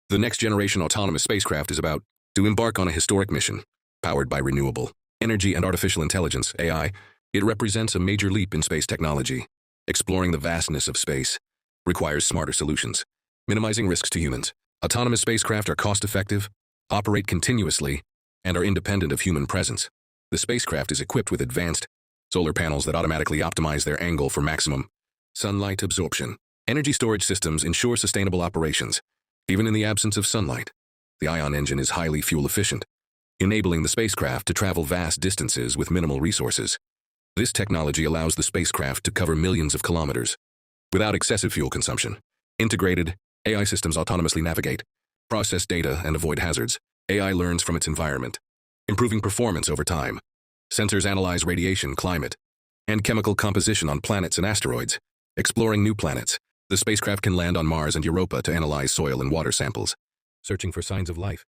The next-generation autonomous spacecraft is about to embark on a historic mission, powered by renewable energy and artificial intelligence, AI. It represents a major leap in space technology. Exploring the vastness of space requires smarter solutions, minimizing risks to humans. Autonomous spacecraft are cost-effective, operate continuously, and are independent of human presence. The spacecraft is equipped with advanced solar panels that automatically optimize their angle for maximum sunlight absorption. Energy storage systems ensure sustainable operations, even in the absence of sunlight. The ion engine is highly fuel-efficient, enabling the spacecraft to travel vast distances with minimal resources. This technology allows the spacecraft to cover millions of kilometers without excessive fuel consumption. Integrated AI systems autonomously navigate, process data, and avoid hazards. AI learns from its environment, improving performance over time. Sensors analyze radiation, climate, and chemical composition on planets and asteroids. Exploring new planets, the spacecraft can land on Mars and Europa to analyze soil and water samples, searching for signs of life.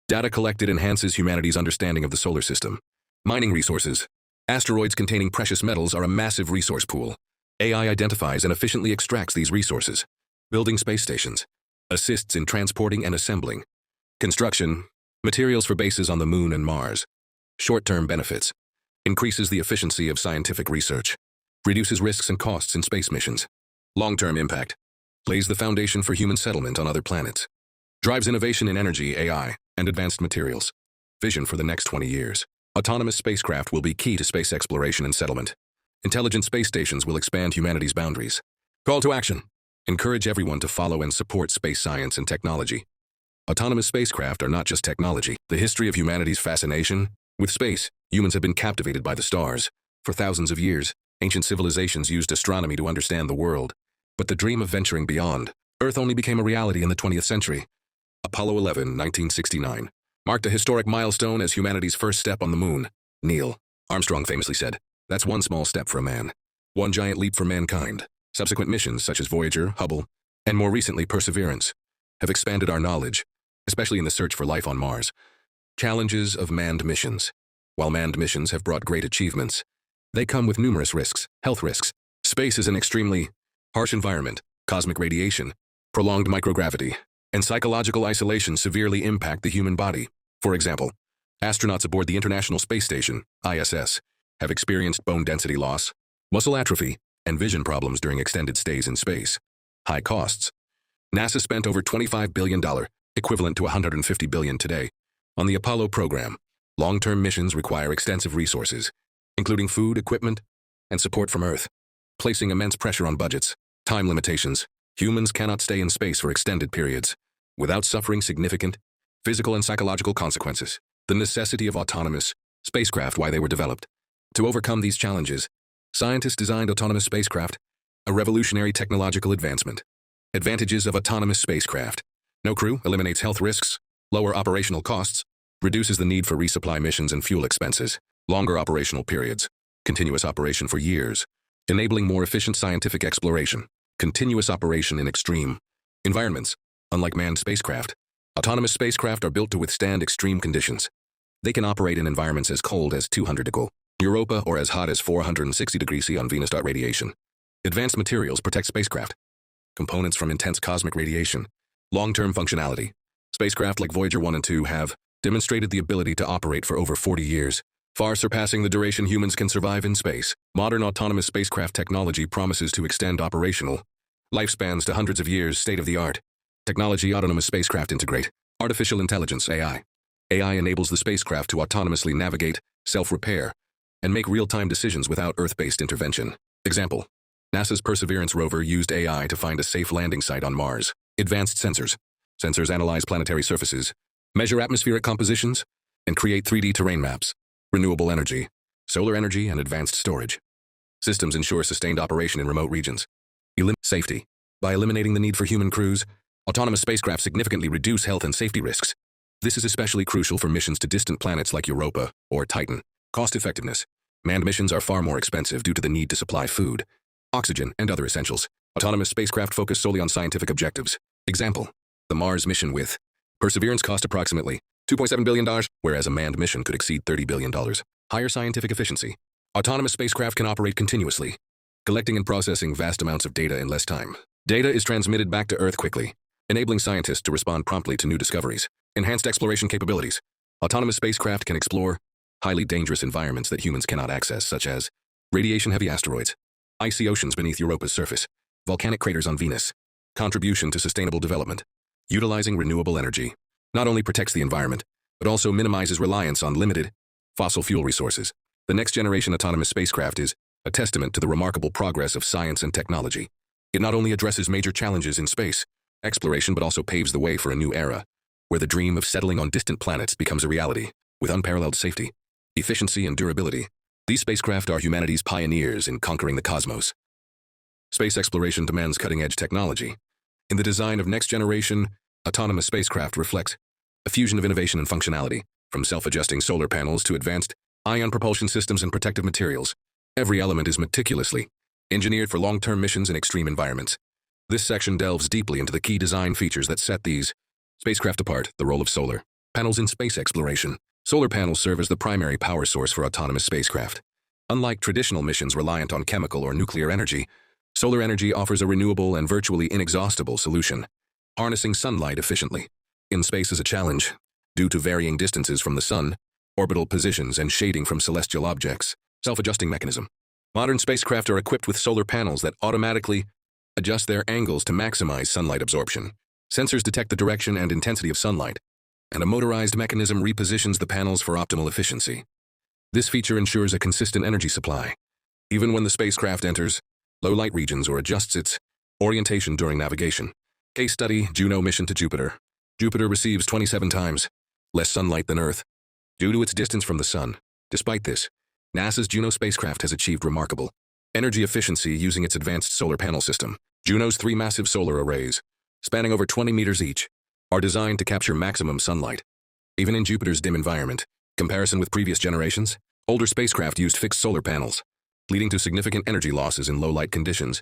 Data collected enhances humanity's understanding of the solar system. Mining resources. Asteroids containing precious metals are a massive resource pool. AI identifies and efficiently extracts these resources. Building space stations. Assists in transporting and assembling. Construction. Materials for bases on the Moon and Mars. Short-term benefits. Increases the efficiency of scientific research. Reduces risks and costs in space missions. Long-term impact. Lays the foundation for human settlement on other planets. Drives innovation in energy, AI, and advanced materials. Vision for the next 20 years. Autonomous spacecraft will be key to space exploration and settlement. Intelligent space stations will expand humanity's boundaries. Call to action. Encourage everyone to follow and support space science and technology. Autonomous spacecraft are not just technology. The history of humanity's fascination with space. Humans have been captivated by the stars. For thousands of years, ancient civilizations used astronomy to understand the world. But the dream of venturing beyond Earth only became a reality in the 20th century. Apollo 11, 1969, marked a historic milestone as humanity's first step on the Moon. Neil Armstrong famously said, "That's one small step for a man, one giant leap for mankind." Subsequent missions such as Voyager, Hubble, and more recently Perseverance have expanded our knowledge, especially in the search for life on Mars. Challenges of manned missions. While manned missions have brought great achievements, they come with numerous risks. Health risks. Space is an extremely harsh environment. Cosmic radiation, prolonged microgravity, and psychological isolation severely impact the human body. For example, astronauts aboard the International Space Station, ISS, have experienced bone density loss, muscle atrophy, and vision problems during extended stays in space. High costs. NASA spent over $25 billion, equivalent to $150 billion today, on the Apollo program. Long-term missions require extensive resources, including food, equipment, and support from Earth, placing immense pressure on budgets. Time limitations. Humans cannot stay in space for extended periods without suffering significant physical and psychological consequences. The necessity of autonomous spacecraft, why they were developed. To overcome these challenges, scientists designed autonomous spacecraft, a revolutionary technological advancement. Advantages of autonomous spacecraft. No crew, eliminates health risks, lower operational costs, reduces the need for resupply missions and fuel expenses. Longer operational periods. Continuous operation for years, enabling more efficient scientific exploration. Continuous operation in extreme environments. Unlike manned spacecraft, autonomous spacecraft are built to withstand extreme conditions. They can operate in environments as cold as 200 degrees Europa or as hot as 460 degrees C on Venus. Radiation. Advanced materials protect spacecraft. Components from intense cosmic radiation. Long-term functionality. Spacecraft like Voyager 1 and 2 have demonstrated the ability to operate for over 40 years, far surpassing the duration humans can survive in space. Modern autonomous spacecraft technology promises to extend operational lifespans to hundreds of years. State-of-the-art technology. Autonomous spacecraft integrate artificial intelligence, AI. AI enables the spacecraft to autonomously navigate, self-repair, and make real-time decisions without Earth-based intervention. Example: NASA's Perseverance rover used AI to find a safe landing site on Mars. Advanced sensors. Sensors analyze planetary surfaces, measure atmospheric compositions, and create 3D terrain maps. Renewable energy, solar energy, and advanced storage. Systems ensure sustained operation in remote regions. Safety. By eliminating the need for human crews, autonomous spacecraft significantly reduce health and safety risks. This is especially crucial for missions to distant planets like Europa or Titan. Cost effectiveness. Manned missions are far more expensive due to the need to supply food, oxygen, and other essentials. Autonomous spacecraft focus solely on scientific objectives. Example: the Mars mission with Perseverance cost approximately $2.7 billion, whereas a manned mission could exceed $30 billion. Higher scientific efficiency. Autonomous spacecraft can operate continuously, collecting and processing vast amounts of data in less time. Data is transmitted back to Earth quickly, enabling scientists to respond promptly to new discoveries. Enhanced exploration capabilities. Autonomous spacecraft can explore highly dangerous environments that humans cannot access, such as radiation-heavy asteroids, icy oceans beneath Europa's surface, volcanic craters on Venus. Contribution to sustainable development. Utilizing renewable energy not only protects the environment, but also minimizes reliance on limited fossil fuel resources. The next-generation autonomous spacecraft is a testament to the remarkable progress of science and technology. It not only addresses major challenges in space exploration, but also paves the way for a new era, where the dream of settling on distant planets becomes a reality, with unparalleled safety, efficiency, and durability. These spacecraft are humanity's pioneers in conquering the cosmos. Space exploration demands cutting-edge technology. In the design of next-generation autonomous spacecraft reflects a fusion of innovation and functionality, from self-adjusting solar panels to advanced ion propulsion systems and protective materials. Every element is meticulously engineered for long-term missions in extreme environments. This section delves deeply into the key design features that set these spacecraft apart. The role of solar panels in space exploration. Solar panels serve as the primary power source for autonomous spacecraft. Unlike traditional missions reliant on chemical or nuclear energy, solar energy offers a renewable and virtually inexhaustible solution, harnessing sunlight efficiently. In space is a challenge, due to varying distances from the sun, orbital positions, and shading from celestial objects. Self-adjusting mechanism. Modern spacecraft are equipped with solar panels that automatically adjust their angles to maximize sunlight absorption. Sensors detect the direction and intensity of sunlight, and a motorized mechanism repositions the panels for optimal efficiency. This feature ensures a consistent energy supply, even when the spacecraft enters low light regions or adjusts its orientation during navigation. Case study: Juno mission to Jupiter. Jupiter receives 27 times less sunlight than Earth due to its distance from the Sun. Despite this, NASA's Juno spacecraft has achieved remarkable energy efficiency using its advanced solar panel system. Juno's 3 massive solar arrays, spanning over 20 meters each, are designed to capture maximum sunlight. Even in Jupiter's dim environment, comparison with previous generations, older spacecraft used fixed solar panels, leading to significant energy losses in low-light conditions,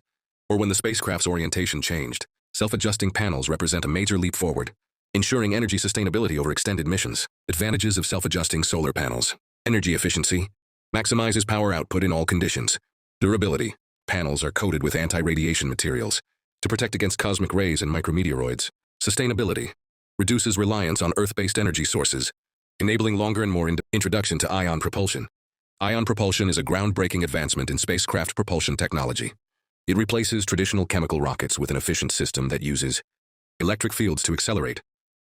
or when the spacecraft's orientation changed. Self-adjusting panels represent a major leap forward, ensuring energy sustainability over extended missions. Advantages of self-adjusting solar panels. Energy efficiency. Maximizes power output in all conditions. Durability. Panels are coated with anti-radiation materials to protect against cosmic rays and micrometeoroids. Sustainability. Reduces reliance on Earth-based energy sources, enabling longer and more introduction to ion propulsion. Ion propulsion is a groundbreaking advancement in spacecraft propulsion technology. It replaces traditional chemical rockets with an efficient system that uses electric fields to accelerate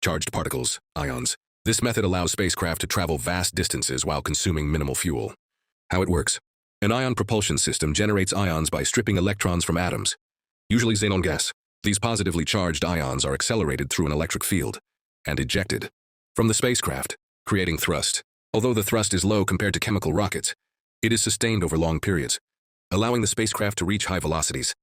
charged particles, ions. This method allows spacecraft to travel vast distances while consuming minimal fuel. How it works. An ion propulsion system generates ions by stripping electrons from atoms, usually xenon gas. These positively charged ions are accelerated through an electric field and ejected from the spacecraft, creating thrust. Although the thrust is low compared to chemical rockets, it is sustained over long periods, allowing the spacecraft to reach high velocities.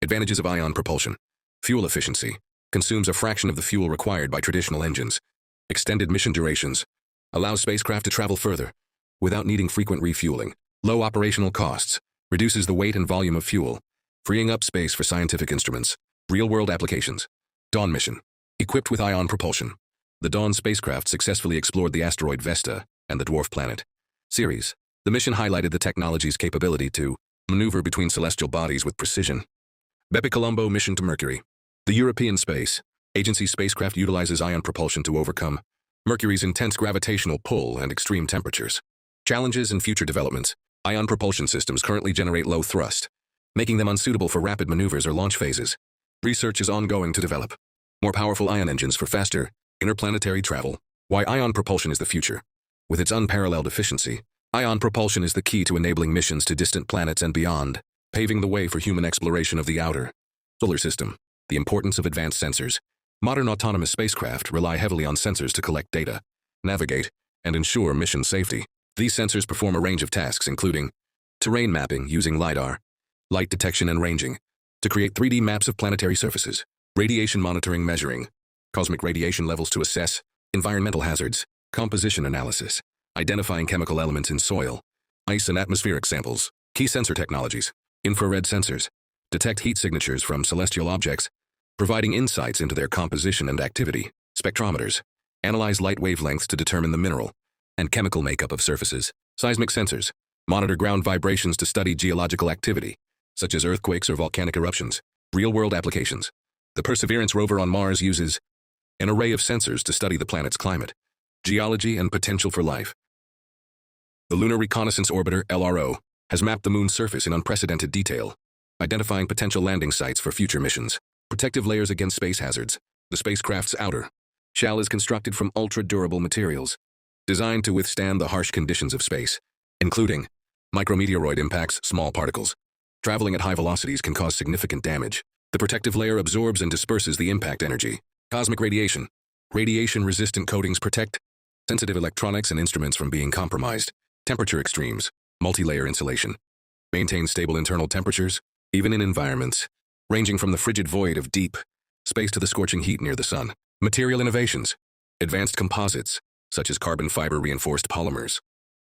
Advantages of ion propulsion. Fuel efficiency. Consumes a fraction of the fuel required by traditional engines. Extended mission durations. Allows spacecraft to travel further without needing frequent refueling. Low operational costs. Reduces the weight and volume of fuel, freeing up space for scientific instruments. Real-world applications. Dawn mission. Equipped with ion propulsion, the Dawn spacecraft successfully explored the asteroid Vesta and the dwarf planet Ceres. The mission highlighted the technology's capability to maneuver between celestial bodies with precision. Bepi Colombo mission to Mercury. The European Space Agency spacecraft utilizes ion propulsion to overcome Mercury's intense gravitational pull and extreme temperatures. Challenges and future developments. Ion propulsion systems currently generate low thrust, making them unsuitable for rapid maneuvers or launch phases. Research is ongoing to develop more powerful ion engines for faster interplanetary travel. Why ion propulsion is the future. With its unparalleled efficiency, ion propulsion is the key to enabling missions to distant planets and beyond, paving the way for human exploration of the outer solar system. The importance of advanced sensors. Modern autonomous spacecraft rely heavily on sensors to collect data, navigate, and ensure mission safety. These sensors perform a range of tasks including terrain mapping using LiDAR, light detection and ranging, to create 3D maps of planetary surfaces, radiation monitoring measuring, cosmic radiation levels to assess environmental hazards, composition analysis, identifying chemical elements in soil, ice and atmospheric samples. Key sensor technologies. Infrared sensors detect heat signatures from celestial objects, providing insights into their composition and activity. Spectrometers analyze light wavelengths to determine the mineral and chemical makeup of surfaces. Seismic sensors monitor ground vibrations to study geological activity, such as earthquakes or volcanic eruptions. Real-world applications. The Perseverance rover on Mars uses an array of sensors to study the planet's climate, geology, and potential for life. The Lunar Reconnaissance Orbiter, LRO, has mapped the Moon's surface in unprecedented detail, identifying potential landing sites for future missions. Protective layers against space hazards. The spacecraft's outer shell is constructed from ultra-durable materials, designed to withstand the harsh conditions of space, including micrometeoroid impacts, small particles. Traveling at high velocities can cause significant damage. The protective layer absorbs and disperses the impact energy. Cosmic radiation. Radiation-resistant coatings protect sensitive electronics and instruments from being compromised. Temperature extremes. Multi-layer insulation. Maintains stable internal temperatures, even in environments ranging from the frigid void of deep space to the scorching heat near the sun. Material innovations. Advanced composites, such as carbon fiber reinforced polymers,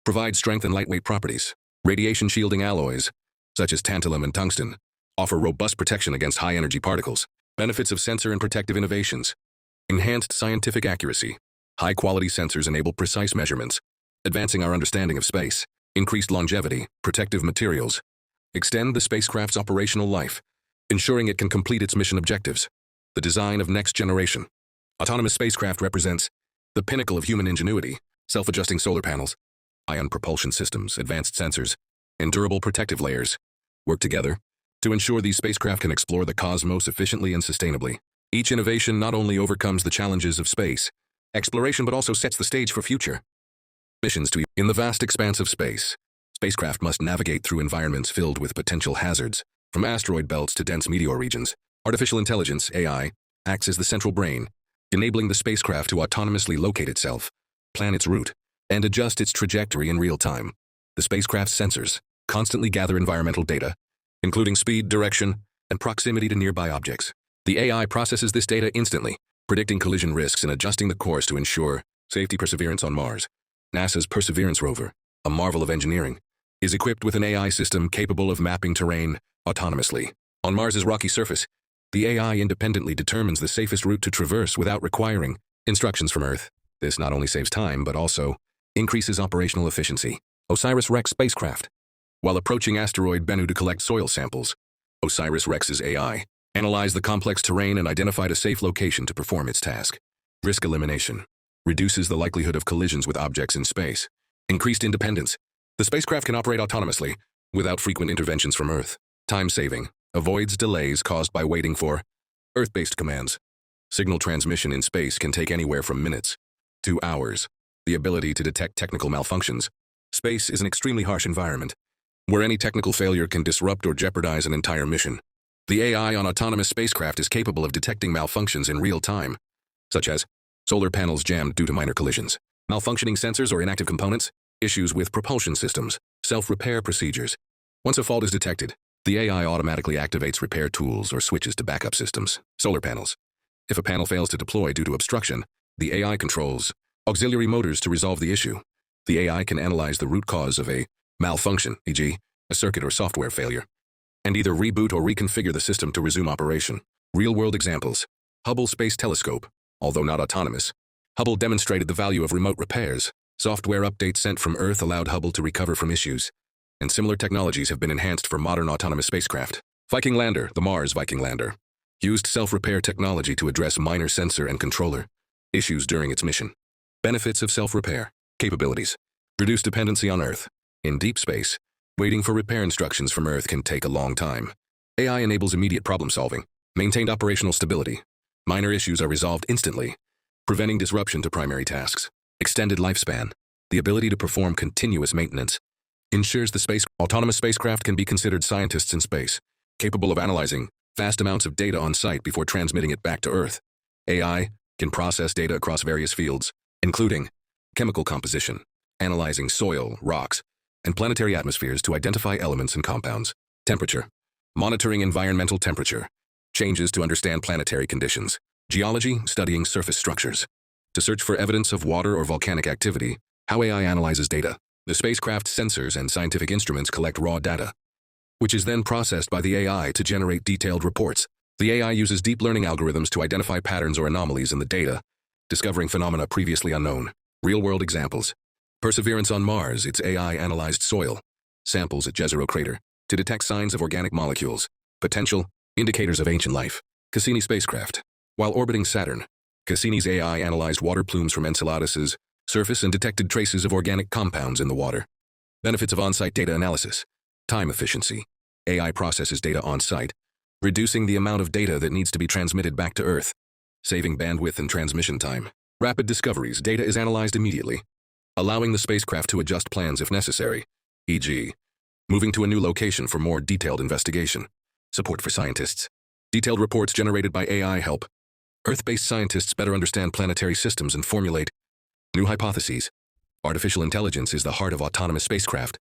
provide strength and lightweight properties. Radiation shielding alloys, such as tantalum and tungsten, offer robust protection against high-energy particles. Benefits of sensor and protective innovations. Enhanced scientific accuracy. High-quality sensors enable precise measurements, advancing our understanding of space. Increased longevity. Protective materials extend the spacecraft's operational life, ensuring it can complete its mission objectives. The design of next-generation autonomous spacecraft represents the pinnacle of human ingenuity. Self-adjusting solar panels, ion propulsion systems, advanced sensors, and durable protective layers work together to ensure these spacecraft can explore the cosmos efficiently and sustainably. Each innovation not only overcomes the challenges of space exploration but also sets the stage for future missions. In the vast expanse of space, spacecraft must navigate through environments filled with potential hazards. From asteroid belts to dense meteor regions, artificial intelligence, AI, acts as the central brain, enabling the spacecraft to autonomously locate itself, plan its route, and adjust its trajectory in real time. The spacecraft's sensors constantly gather environmental data, including speed, direction, and proximity to nearby objects. The AI processes this data instantly, predicting collision risks and adjusting the course to ensure safety. Perseverance on Mars. NASA's Perseverance rover, a marvel of engineering, is equipped with an AI system capable of mapping terrain autonomously. On Mars's rocky surface, the AI independently determines the safest route to traverse without requiring instructions from Earth. This not only saves time, but also increases operational efficiency. OSIRIS-REx spacecraft. While approaching asteroid Bennu to collect soil samples, OSIRIS-REx's AI analyzed the complex terrain and identified a safe location to perform its task. Risk elimination. Reduces the likelihood of collisions with objects in space. Increased independence. The spacecraft can operate autonomously, without frequent interventions from Earth. Time saving. Avoids delays caused by waiting for Earth-based commands. Signal transmission in space can take anywhere from minutes to hours. The ability to detect technical malfunctions. Space is an extremely harsh environment, where any technical failure can disrupt or jeopardize an entire mission. The AI on autonomous spacecraft is capable of detecting malfunctions in real time, such as solar panels jammed due to minor collisions, malfunctioning sensors or inactive components, issues with propulsion systems, self-repair procedures. Once a fault is detected, the AI automatically activates repair tools or switches to backup systems. Solar panels. If a panel fails to deploy due to obstruction, the AI controls auxiliary motors to resolve the issue. The AI can analyze the root cause of a malfunction, e.g., a circuit or software failure, and either reboot or reconfigure the system to resume operation. Real-world examples. Hubble Space Telescope. Although not autonomous, Hubble demonstrated the value of remote repairs. Software updates sent from Earth allowed Hubble to recover from issues, and similar technologies have been enhanced for modern autonomous spacecraft. Viking Lander, the Mars Viking Lander, used self-repair technology to address minor sensor and controller issues during its mission. Benefits of self-repair capabilities. Reduce dependency on Earth. In deep space, waiting for repair instructions from Earth can take a long time. AI enables immediate problem-solving. Maintained operational stability. Minor issues are resolved instantly, preventing disruption to primary tasks. Extended lifespan. The ability to perform continuous maintenance ensures the autonomous spacecraft can be considered scientists in space, capable of analyzing vast amounts of data on site before transmitting it back to Earth. AI can process data across various fields, including chemical composition, analyzing soil, rocks, and planetary atmospheres to identify elements and compounds. Temperature. Monitoring environmental temperature changes to understand planetary conditions. Geology, studying surface structures to search for evidence of water or volcanic activity. How AI analyzes data. The spacecraft's sensors and scientific instruments collect raw data, which is then processed by the AI to generate detailed reports. The AI uses deep learning algorithms to identify patterns or anomalies in the data, discovering phenomena previously unknown. Real-world examples. Perseverance on Mars, its AI analyzed soil samples at Jezero crater to detect signs of organic molecules, potential indicators of ancient life. Cassini spacecraft. While orbiting Saturn, Cassini's AI analyzed water plumes from Enceladus's surface and detected traces of organic compounds in the water. Benefits of on-site data analysis. Time efficiency. AI processes data on-site, reducing the amount of data that needs to be transmitted back to Earth, saving bandwidth and transmission time. Rapid discoveries. Data is analyzed immediately, allowing the spacecraft to adjust plans if necessary, e.g., moving to a new location for more detailed investigation. Support for scientists. Detailed reports generated by AI help Earth-based scientists better understand planetary systems and formulate new hypotheses. Artificial intelligence is the heart of autonomous spacecraft,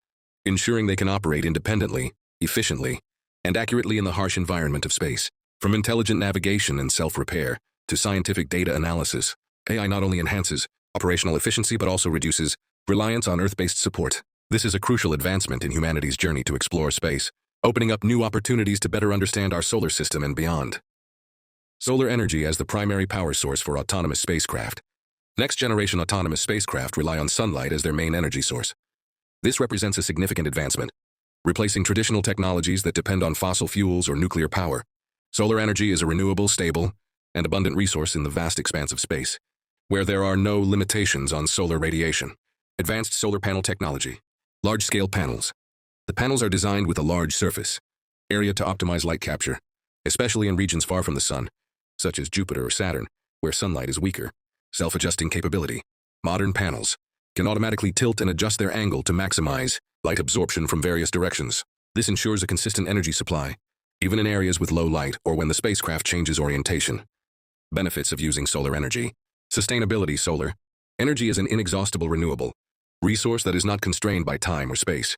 ensuring they can operate independently, efficiently, and accurately in the harsh environment of space. From intelligent navigation and self-repair to scientific data analysis, AI not only enhances operational efficiency but also reduces reliance on Earth-based support. This is a crucial advancement in humanity's journey to explore space, opening up new opportunities to better understand our solar system and beyond. Solar energy as the primary power source for autonomous spacecraft. Next-generation autonomous spacecraft rely on sunlight as their main energy source. This represents a significant advancement, replacing traditional technologies that depend on fossil fuels or nuclear power. Solar energy is a renewable, stable, and abundant resource in the vast expanse of space, where there are no limitations on solar radiation. Advanced solar panel technology. Large-scale panels. The panels are designed with a large surface area to optimize light capture, especially in regions far from the sun, such as Jupiter or Saturn, where sunlight is weaker. Self-adjusting capability. Modern panels can automatically tilt and adjust their angle to maximize light absorption from various directions. This ensures a consistent energy supply, even in areas with low light or when the spacecraft changes orientation. Benefits of using solar energy. Sustainability. Solar energy is an inexhaustible renewable resource that is not constrained by time or space.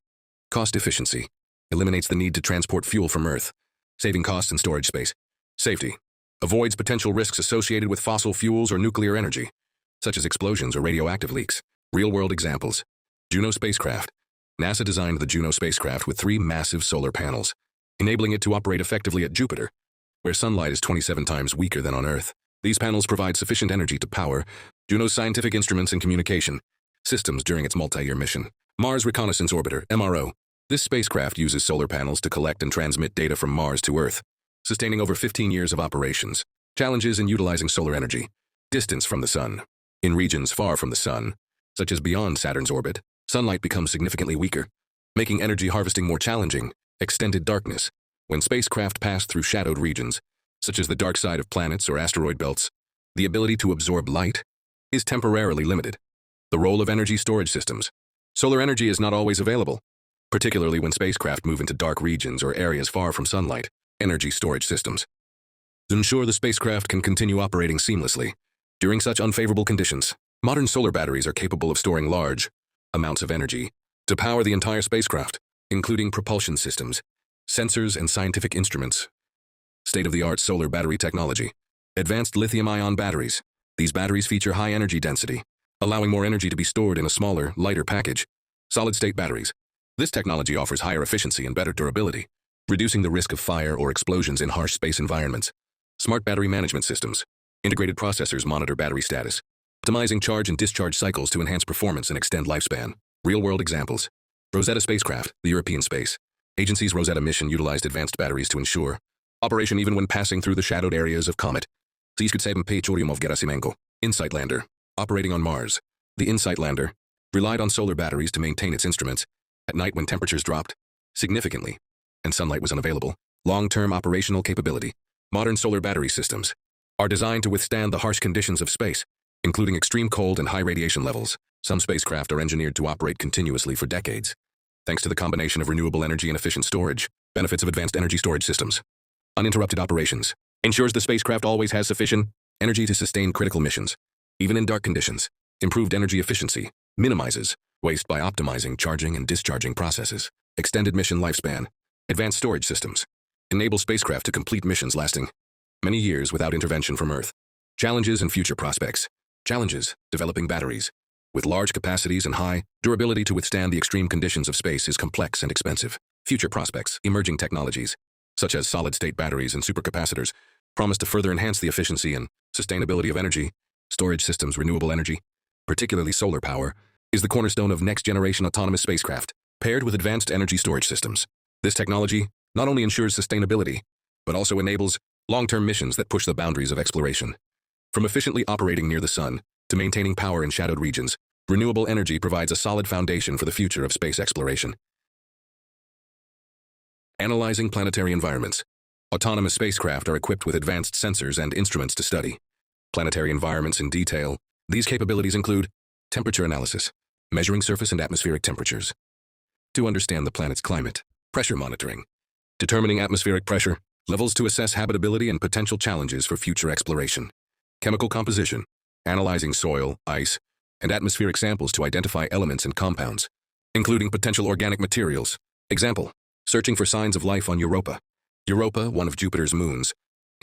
Cost efficiency. Eliminates the need to transport fuel from Earth, saving costs and storage space. Safety. Avoids potential risks associated with fossil fuels or nuclear energy, such as explosions or radioactive leaks. Real-world examples. Juno spacecraft. NASA designed the Juno spacecraft with 3 massive solar panels, enabling it to operate effectively at Jupiter, where sunlight is 27 times weaker than on Earth. These panels provide sufficient energy to power Juno's scientific instruments and communication systems during its multi-year mission. Mars Reconnaissance Orbiter, MRO. This spacecraft uses solar panels to collect and transmit data from Mars to Earth, sustaining over 15 years of operations. Challenges in utilizing solar energy. Distance from the sun. In regions far from the sun, such as beyond Saturn's orbit, sunlight becomes significantly weaker, making energy harvesting more challenging. Extended darkness. When spacecraft pass through shadowed regions, such as the dark side of planets or asteroid belts, the ability to absorb light is temporarily limited. The role of energy storage systems. Solar energy is not always available, particularly when spacecraft move into dark regions or areas far from sunlight. Energy storage systems ensure the spacecraft can continue operating seamlessly during such unfavorable conditions. Modern solar batteries are capable of storing large amounts of energy to power the entire spacecraft, including propulsion systems, sensors, and scientific instruments. State-of-the-art solar battery technology. Advanced lithium-ion batteries. These batteries feature high energy density, allowing more energy to be stored in a smaller, lighter package. Solid-state batteries. This technology offers higher efficiency and better durability, reducing the risk of fire or explosions in harsh space environments. Smart battery management systems. Integrated processors monitor battery status, optimizing charge and discharge cycles to enhance performance and extend lifespan. Real-world examples. Rosetta spacecraft. The European Space Agency's Rosetta mission utilized advanced batteries to ensure operation even when passing through the shadowed areas of comet. InSight lander. Operating on Mars. The InSight lander relied on solar batteries to maintain its instruments at night when temperatures dropped significantly and sunlight was unavailable. Long-term operational capability. Modern solar battery systems are designed to withstand the harsh conditions of space, including extreme cold and high radiation levels. Some spacecraft are engineered to operate continuously for decades, thanks to the combination of renewable energy and efficient storage. Benefits of advanced energy storage systems. Uninterrupted operations. Ensures the spacecraft always has sufficient energy to sustain critical missions, even in dark conditions. Improved energy efficiency. Minimizes waste by optimizing charging and discharging processes. Extended mission lifespan. Advanced storage systems enable spacecraft to complete missions lasting many years without intervention from Earth. Challenges and future prospects. Challenges. Developing batteries with large capacities and high durability to withstand the extreme conditions of space is complex and expensive. Future prospects. Emerging technologies, such as solid-state batteries and supercapacitors, promise to further enhance the efficiency and sustainability of energy storage systems. Renewable energy, particularly solar power, is the cornerstone of next-generation autonomous spacecraft, paired with advanced energy storage systems. This technology not only ensures sustainability, but also enables Long-term missions that push the boundaries of exploration. From efficiently operating near the sun to maintaining power in shadowed regions, renewable energy provides a solid foundation for the future of space exploration. Analyzing planetary environments. Autonomous spacecraft are equipped with advanced sensors and instruments to study planetary environments in detail. These capabilities include temperature analysis, measuring surface and atmospheric temperatures, to understand the planet's climate, pressure monitoring, determining atmospheric pressure levels to assess habitability and potential challenges for future exploration, chemical composition, analyzing soil, ice, and atmospheric samples to identify elements and compounds, including potential organic materials. Example, searching for signs of life on Europa. Europa, one of Jupiter's moons,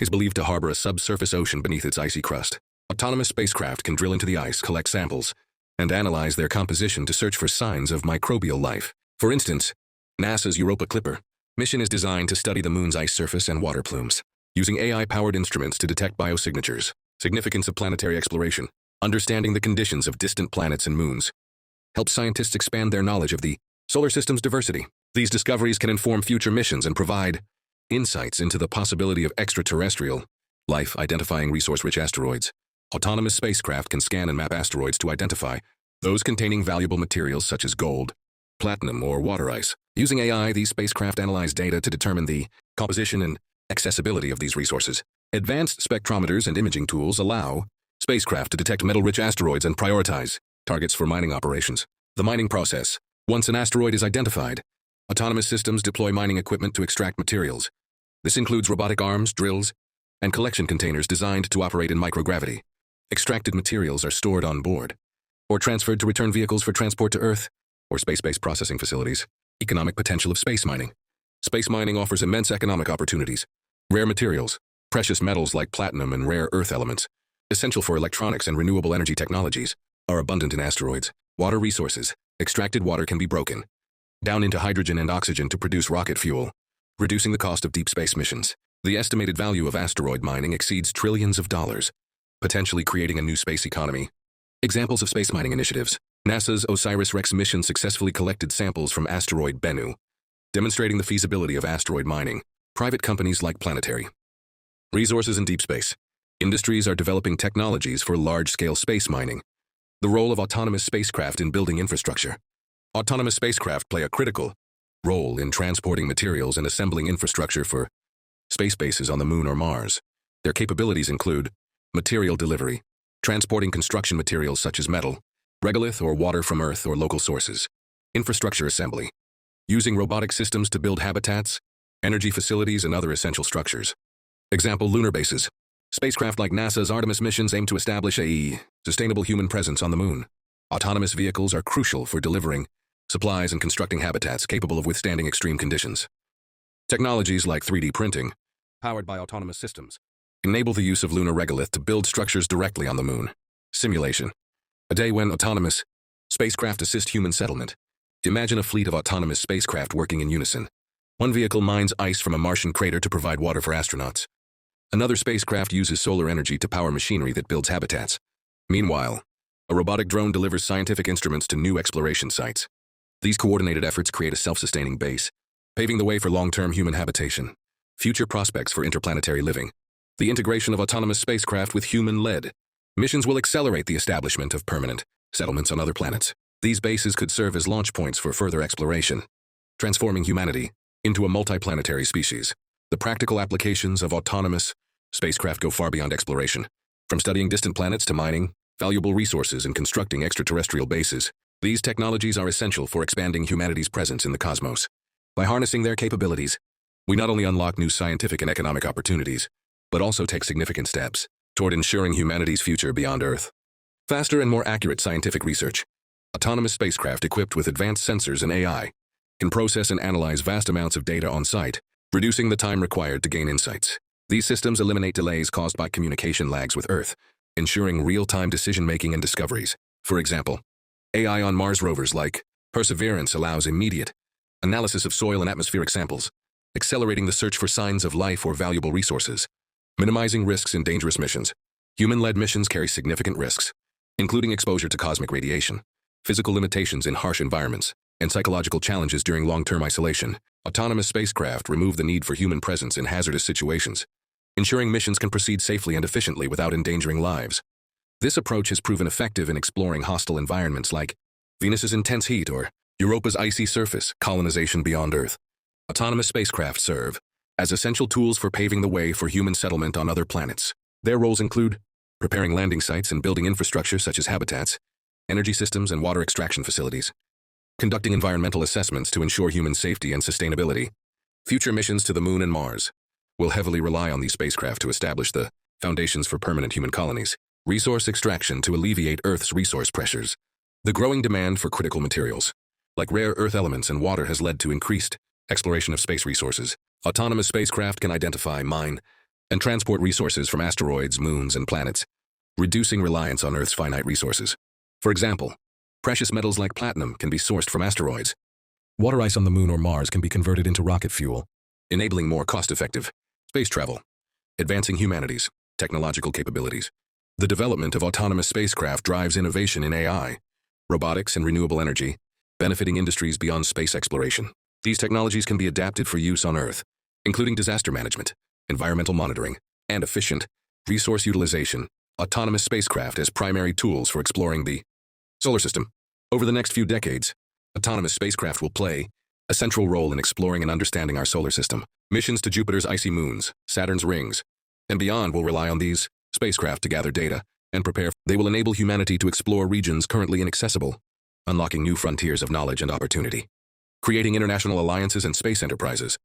is believed to harbor a subsurface ocean beneath its icy crust. Autonomous spacecraft can drill into the ice, collect samples, and analyze their composition to search for signs of microbial life. For instance, NASA's Europa Clipper mission is designed to study the moon's ice surface and water plumes, using AI-powered instruments to detect biosignatures. Significance of planetary exploration. Understanding the conditions of distant planets and moons helps scientists expand their knowledge of the solar system's diversity. These discoveries can inform future missions and provide insights into the possibility of extraterrestrial life. Identifying resource-rich asteroids. Autonomous spacecraft can scan and map asteroids to identify those containing valuable materials such as gold, platinum, or water ice. Using AI, these spacecraft analyze data to determine the composition and accessibility of these resources. Advanced spectrometers and imaging tools allow spacecraft to detect metal-rich asteroids and prioritize targets for mining operations. The mining process. Once an asteroid is identified, autonomous systems deploy mining equipment to extract materials. This includes robotic arms, drills, and collection containers designed to operate in microgravity. Extracted materials are stored on board or transferred to return vehicles for transport to Earth or space-based processing facilities. Economic potential of space mining. Space mining offers immense economic opportunities. Rare materials, precious metals like platinum and rare earth elements, essential for electronics and renewable energy technologies, are abundant in asteroids. Water resources. Extracted water can be broken down into hydrogen and oxygen to produce rocket fuel, reducing the cost of deep space missions. The estimated value of asteroid mining exceeds trillions of dollars, potentially creating a new space economy. Examples of space mining initiatives. NASA's OSIRIS-REx mission successfully collected samples from asteroid Bennu, demonstrating the feasibility of asteroid mining. Private companies like Planetary. Resources in deep space. Industries are developing technologies for large-scale space mining. The role of autonomous spacecraft in building infrastructure. Autonomous spacecraft play a critical role in transporting materials and assembling infrastructure for space bases on the Moon or Mars. Their capabilities include material delivery, transporting construction materials such as metal, regolith or water from Earth or local sources. Infrastructure assembly, using robotic systems to build habitats, energy facilities, and other essential structures. Example, lunar bases. Spacecraft like NASA's Artemis missions aim to establish a sustainable human presence on the Moon. Autonomous vehicles are crucial for delivering supplies and constructing habitats capable of withstanding extreme conditions. Technologies like 3D printing, powered by autonomous systems, enable the use of lunar regolith to build structures directly on the Moon. Simulation. A day when autonomous spacecraft assist human settlement. Imagine a fleet of autonomous spacecraft working in unison. One vehicle mines ice from a Martian crater to provide water for astronauts. Another spacecraft uses solar energy to power machinery that builds habitats. Meanwhile, a robotic drone delivers scientific instruments to new exploration sites. These coordinated efforts create a self-sustaining base, paving the way for long-term human habitation. Future prospects for interplanetary living. The integration of autonomous spacecraft with human-led missions will accelerate the establishment of permanent settlements on other planets. These bases could serve as launch points for further exploration, transforming humanity into a multiplanetary species. The practical applications of autonomous spacecraft go far beyond exploration. From studying distant planets to mining valuable resources and constructing extraterrestrial bases, these technologies are essential for expanding humanity's presence in the cosmos. By harnessing their capabilities, we not only unlock new scientific and economic opportunities, but also take significant steps toward ensuring humanity's future beyond Earth. Faster and more accurate scientific research. Autonomous spacecraft equipped with advanced sensors and AI can process and analyze vast amounts of data on site, reducing the time required to gain insights. These systems eliminate delays caused by communication lags with Earth, ensuring real-time decision-making and discoveries. For example, AI on Mars rovers like Perseverance allows immediate analysis of soil and atmospheric samples, accelerating the search for signs of life or valuable resources. Minimizing risks in dangerous missions. Human-led missions carry significant risks, including exposure to cosmic radiation, physical limitations in harsh environments, and psychological challenges during long-term isolation. Autonomous spacecraft remove the need for human presence in hazardous situations, ensuring missions can proceed safely and efficiently without endangering lives. This approach has proven effective in exploring hostile environments like Venus's intense heat or Europa's icy surface, colonization beyond Earth. Autonomous spacecraft serve as essential tools for paving the way for human settlement on other planets. Their roles include preparing landing sites and building infrastructure such as habitats, energy systems, and water extraction facilities, conducting environmental assessments to ensure human safety and sustainability. Future missions to the Moon and Mars will heavily rely on these spacecraft to establish the foundations for permanent human colonies, resource extraction to alleviate Earth's resource pressures. The growing demand for critical materials, like rare earth elements and water, has led to increased exploration of space resources. Autonomous spacecraft can identify, mine, and transport resources from asteroids, moons, and planets, reducing reliance on Earth's finite resources. For example, precious metals like platinum can be sourced from asteroids. Water ice on the Moon or Mars can be converted into rocket fuel, enabling more cost-effective space travel, advancing humanity's technological capabilities. The development of autonomous spacecraft drives innovation in AI, robotics, and renewable energy, benefiting industries beyond space exploration. These technologies can be adapted for use on Earth, including disaster management, environmental monitoring, and efficient resource utilization. Autonomous spacecraft as primary tools for exploring the solar system. Over the next few decades, autonomous spacecraft will play a central role in exploring and understanding our solar system. Missions to Jupiter's icy moons, Saturn's rings, and beyond will rely on these spacecraft to gather data and prepare. They will enable humanity to explore regions currently inaccessible, unlocking new frontiers of knowledge and opportunity. Creating international alliances and space enterprises.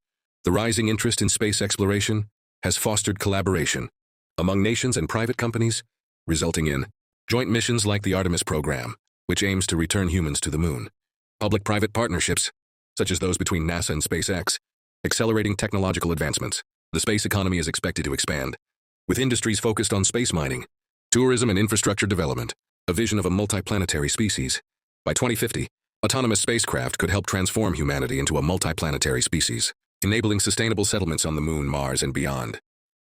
The rising interest in space exploration has fostered collaboration among nations and private companies, resulting in joint missions like the Artemis program, which aims to return humans to the Moon. Public-private partnerships, such as those between NASA and SpaceX, accelerating technological advancements. The space economy is expected to expand, with industries focused on space mining, tourism, and infrastructure development. A vision of a multiplanetary species. By 2050, autonomous spacecraft could help transform humanity into a multiplanetary species, enabling sustainable settlements on the Moon, Mars, and beyond.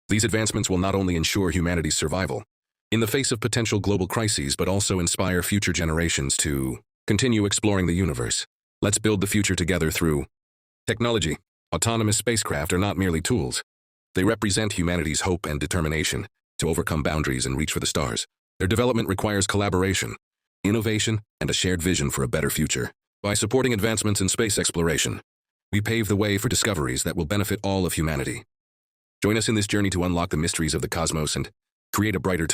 These advancements will not only ensure humanity's survival in the face of potential global crises, but also inspire future generations to continue exploring the universe. Let's build the future together through technology. Autonomous spacecraft are not merely tools. They represent humanity's hope and determination to overcome boundaries and reach for the stars. Their development requires collaboration, innovation, and a shared vision for a better future. By supporting advancements in space exploration, we pave the way for discoveries that will benefit all of humanity. Join us in this journey to unlock the mysteries of the cosmos and create a brighter